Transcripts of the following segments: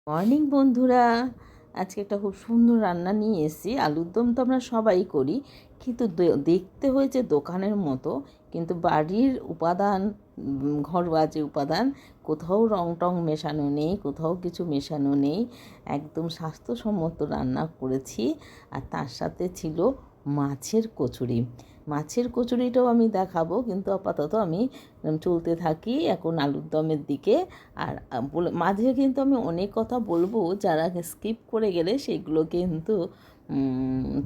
Morning বন্ধুরা, আজকে একটা খুব সুন্দর রান্না নিয়ে এসেছি। আলুর দম তো আমরা সবাই করি, কিন্তু দেখতে হয়েছে দোকানের মতো, কিন্তু বাড়ির উপাদান, ঘরোয়া যে উপাদান, কোথাও রং টং মেশানো নেই, কোথাও কিছু মেশানো নেই, একদম স্বাস্থ্যসম্মত রান্না করেছি। আর তার সাথে ছিল মাছের কচুরি। মাছের কচুরিটাও আমি দেখাবো, কিন্তু আপাতত আমি চলতে থাকি এখন আলুর দমের দিকে। আর মাঝে কিন্তু আমি অনেক কথা বলবো, যারা স্কিপ করে গেলে সেগুলো কিন্তু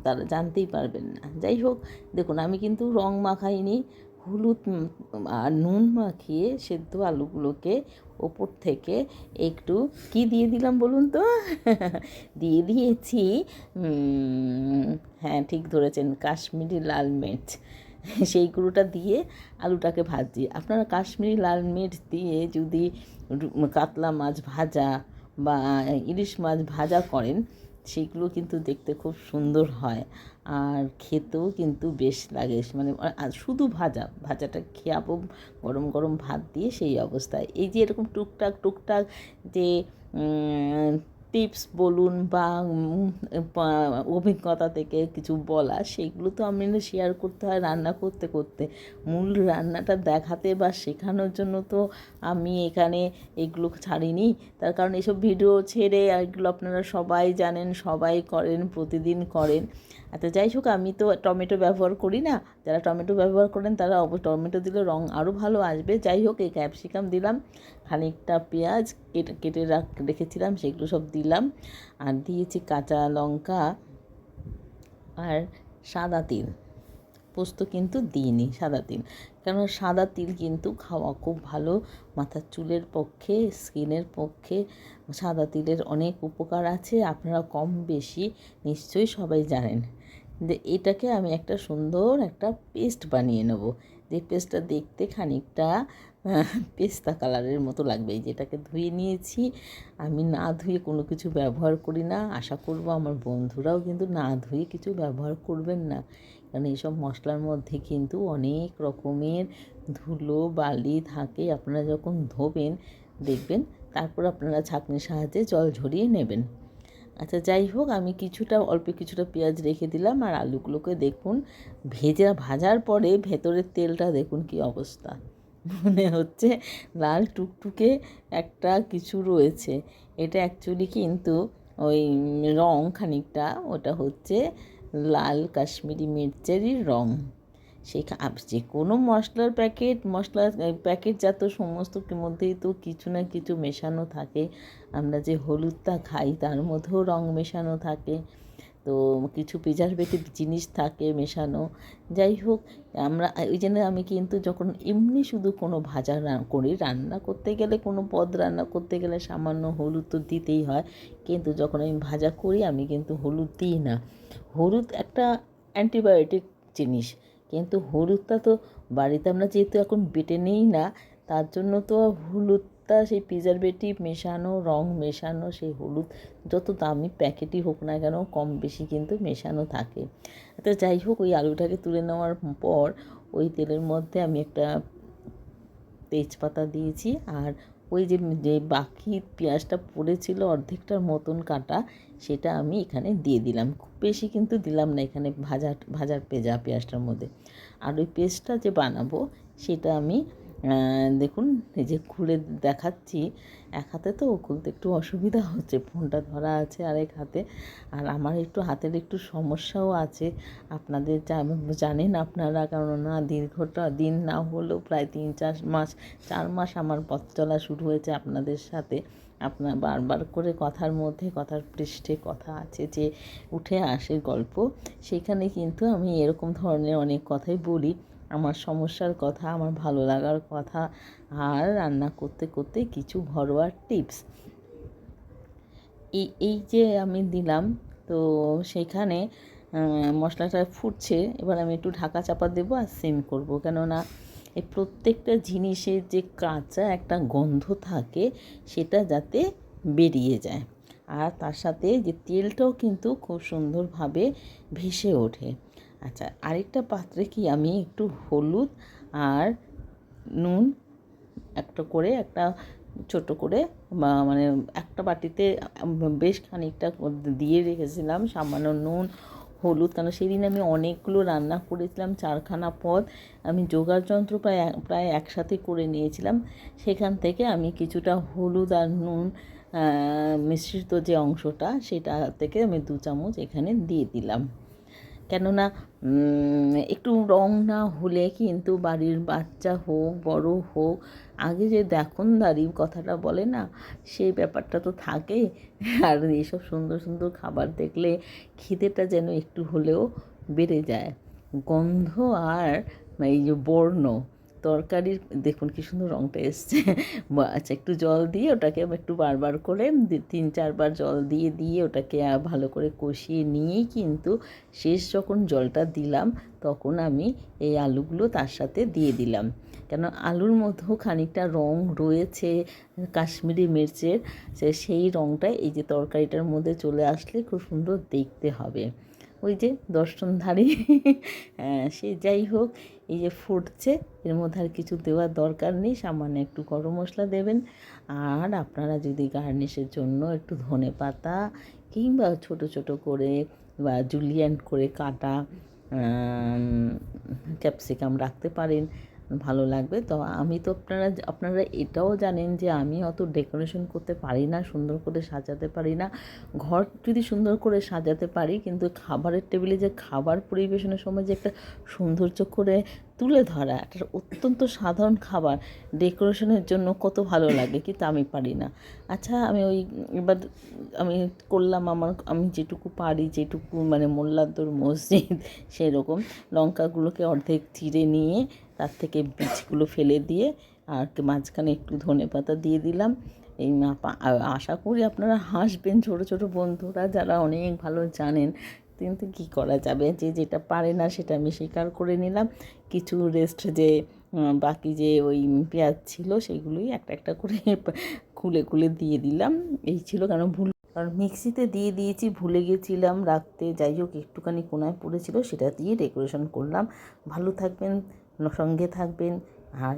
তারা জানতেই পারবেন না। যাই হোক, দেখুন আমি কিন্তু রং মাখাইনি, হলুদ আর নুন মাখিয়ে সেদ্ধ আলুগুলোকে ওপর থেকে একটু কি দিয়ে দিলাম বলুন তো? দিয়ে দিয়েছি, হ্যাঁ ঠিক ধরেছেন, কাশ্মীরি লাল মির্চ। সেই গুঁড়োটা দিয়ে আলুটাকে ভাজি। আপনারা কাশ্মীরি লাল মির্চ দিয়ে যদি কাতলা মাছ ভাজা বা ইলিশ মাছ ভাজা করেন, সেগুলো কিন্তু দেখতে খুব সুন্দর হয়, আর খেতেও কিন্তু বেশ লাগে। মানে শুধু ভাজাটা খেয়াবো গরম গরম ভাত দিয়ে, সেই অবস্থায় এই যে এরকম টুকটাক টুকটাক যে টিপস বলুন বা অভিজ্ঞতা থেকে কিছু বলা, সেইগুলো তো আমি শেয়ার করতে হয় রান্না করতে করতে। মূল রান্নাটা দেখাতে বা শেখানোর জন্য তো আমি এখানে এগুলো ছাড়িনি। তার কারণ এইসব ভিডিও ছেড়ে এগুলো আপনারা সবাই জানেন, সবাই করেন, প্রতিদিন করেন। আচ্ছা যাই হোক, আমি তো টমেটো ব্যবহার করি না। যারা টমেটো ব্যবহার করেন তারা টমেটো দিলে রং আরও ভালো আসবে। যাই হোক, এই ক্যাপসিকাম দিলাম, খানিকটা পেঁয়াজ কেটে রেখেছিলাম সেগুলো সব দিলাম, আর দিয়েছি কাঁচা লঙ্কা আর সাদা তিল। পোস্ত কিন্তু দিইনি, সাদা তিল। কেন সাদা তিল কিন্তু খাওয়া খুব ভালো মাথার চুলের পক্ষে, স্কিনের পক্ষে। সাদা তিলের অনেক উপকার আছে, আপনারা কম বেশি নিশ্চয়ই সবাই জানেন। যে এটাকে আমি একটা সুন্দর একটা পেস্ট বানিয়ে নেব, যে পেস্টটা দেখতে খানিকটা পেস্তা কালারের মতো লাগবে। যেটাকে ধুয়ে নিয়েছি, আমি না ধুয়ে কোনো কিছু ব্যবহার করি না। আশা করব আমার বন্ধুরাও কিন্তু না ধুয়ে কিছু ব্যবহার করবেন না, কারণ এইসব মশলার মধ্যে কিন্তু অনেক রকমের ধুলো বালি থাকে। আপনারা যখন ধোবেন দেখবেন, তারপর আপনারা ছাঁকনির সাহায্যে জল ঝরিয়ে নেবেন। আচ্ছা যাই হোক, আমি অল্প কিছুটা পেঁয়াজ রেখে দিলাম, আর আলুগুলোকে দেখুন ভাজার পরে ভেতরের তেলটা দেখুন কি অবস্থা। মনে হচ্ছে লাল টুকটুকে একটা কিছু রয়েছে। এটা অ্যাকচুয়ালি কিন্তু ওই রং খানিকটা, ওটা হচ্ছে লাল কাশ্মীরি মির্চেরই রং। সেই যে কোনো মশলার প্যাকেটজাত সমস্ত মধ্যেই তো কিছু না কিছু মেশানো থাকে। আমরা যে হলুদটা খাই তার মধ্যেও রং মেশানো থাকে, তো কিছু প্রিজারভেটিভ জিনিস থাকে মেশানো। যাই হোক, ওই জন্য আমি কিন্তু যখন এমনি শুধু কোনো ভাজা করি, রান্না করতে গেলে, কোনো পদ রান্না করতে গেলে সামান্য হলুদ তো দিতেই হয়, কিন্তু যখন আমি ভাজা করি আমি কিন্তু হলুদ দিই না। হলুদ একটা অ্যান্টিবায়োটিক জিনিস, কিন্তু হলুদটা তো বাড়িতে আমরা যেহেতু এখন বেটে নেই না, তার জন্য তো হলুদটা সেই প্রিজারভেটিভ মেশানো, রং মেশানো, সেই হলুদ যত দামি প্যাকেটই হোক না কেন কম বেশি কিন্তু মেশানো থাকে। তো যাই হোক, ওই আলুটাকে তুলে নেওয়ার পর ওই তেলের মধ্যে আমি একটা তেজপাতা দিয়েছি, আর ওই যে বাকি পেঁয়াজটা পড়েছিল অর্ধেকটার মতন কাটা, সেটা আমি এখানে দিয়ে দিলাম। খুব বেশি কিন্তু দিলাম না এখানে ভাজার পেঁয়াজটার মধ্যে। আর ওই পেস্টটা যে বানাবো সেটা আমি দেখুন এই যে খুলে দেখাচ্ছি। এক হাতে তো খুলতে একটু অসুবিধা হচ্ছে, ফোনটা ধরা আছে আরেক হাতে, আর আমার একটু হাতের একটু সমস্যাও আছে। আপনাদের জানেন আপনারা, কেননা দীর্ঘটা দিন না হলেও প্রায় 4 মাস আমার পথ চলা শুরু হয়েছে আপনাদের সাথে। আপনার বারবার করে কথার পৃষ্ঠে কথা আছে যে উঠে আসে গল্প, সেখানে কিন্তু আমি এরকম ধরনের অনেক কথাই বলি, আমার সমস্যার কথা, আমার ভালো লাগার কথা, আর রান্না করতে করতে কিছু ঘরোয়া টিপস। এই যে আমি দিলাম, তো সেখানে মশলাটা ফুটছে। এবার আমি একটু ঢাকা চাপা দেবো আর সিম করব, কেননা এই প্রত্যেকটা জিনিসের যে কাঁচা একটা গন্ধ থাকে সেটা যাতে বেরিয়ে যায়, আর তার সাথে যে তেলটাও কিন্তু খুব সুন্দরভাবে ভেসে ওঠে। আচ্ছা, আরেকটা পাত্রে কি আমি একটু হলুদ আর নুন একটা ছোট করে মানে একটা বাটিতে বেশ খানিকটা দিয়ে রেখেছিলাম, সামান্য নুন হলুদ, কারণ সেদিন আমি অনেকগুলো রান্না করেছিলাম, 4খানা পদ আমি জোগাড় যন্ত্র প্রায় একসাথে করে নিয়েছিলাম। সেখান থেকে আমি কিছুটা হলুদ আর নুন মিশ্রিত যে অংশটা সেটা থেকে আমি 2 চামচ এখানে দিয়ে দিলাম। কেননা একটু রং না হলে কিন্তু বাড়ির বাচ্চা হোক বড় হোক, আগে যে দেখনদারি কথাটা বলে না, সেই ব্যাপারটা তো থাকেই। আর এইসব সুন্দর সুন্দর খাবার দেখলে খিদেটা যেন একটু হলেও বেড়ে যায়। গন্ধ আর এই যে বর্ণ তরকারির, দেখুন কী সুন্দর রঙটা এসছে। আচ্ছা, একটু জল দিয়ে ওটাকে একটু বারবার করে 3-4 বার জল দিয়ে দিয়ে ওটাকে ভালো করে কষিয়ে নিয়েই কিন্তু শেষ যখন জলটা দিলাম তখন আমি এই আলুগুলো তার সাথে দিয়ে দিলাম। কেন আলুর মধ্যেও খানিকটা রং রয়েছে কাশ্মীরি মির্চের, সেই রঙটা এই যে তরকারিটার মধ্যে চলে আসলে খুব সুন্দর দেখতে হবে। ওই যে দর্শনধারী সে যাই হোক, এই যে ফুটছে, এর মধ্যে আর কিছু দেওয়ার দরকার নেই, সামান্য একটু গরম মশলা দেবেন। আর আপনারা যদি গার্নিশের জন্য একটু ধনেপাতা কিংবা ছোট ছোট করে বা জুলিয়েন্ট করে কাটা ক্যাপসিকাম রাখতে পারেন, ভালো লাগবে। তো আমি তো আপনারা এটাও জানেন যে আমি অত ডেকোরেশন করতে পারি না, সুন্দর করে সাজাতে পারি না। ঘর যদি সুন্দর করে সাজাতে পারি, কিন্তু খাবারের টেবিলে যে খাবার পরিবেশনের সময় যে একটা সৌন্দর্য করে তুলে ধরা, একটা অত্যন্ত সাধারণ খাবার ডেকোরেশনের জন্য কত ভালো লাগে, কিন্তু আমি পারি না। আচ্ছা, এবার আমি করলাম আমি যেটুকু পারি, যেটুকু মানে মোল্লাদ্দুর মসজিদ সেরকম লঙ্কাগুলোকে অর্ধেক চিড়ে নিয়ে তার থেকে বীজগুলো ফেলে দিয়ে আর মাঝখানে একটু ধনেপাতা দিয়ে দিলাম। এই আশা করি আপনারা হাসবেন, ছোটো ছোটো বন্ধুরা যারা অনেক ভালো জানেন, কিন্তু কী করা যাবে, যে যেটা পারে না সেটা আমি স্বীকার করে নিলাম। কিছু রেস্ট যে বাকি যে ওই পেঁয়াজ ছিল সেগুলোই একটা একটা করে খুলে খুলে দিয়ে দিলাম। এই ছিল, কারণ মিক্সিতে দিয়ে দিয়েছি, ভুলে গেছিলাম রাখতে। যাই হোক, একটুখানি কোনায় পড়েছিল, সেটা দিয়ে ডেকোরেশন করলাম। ভালো থাকবেন, সঙ্গে থাকবেন, আর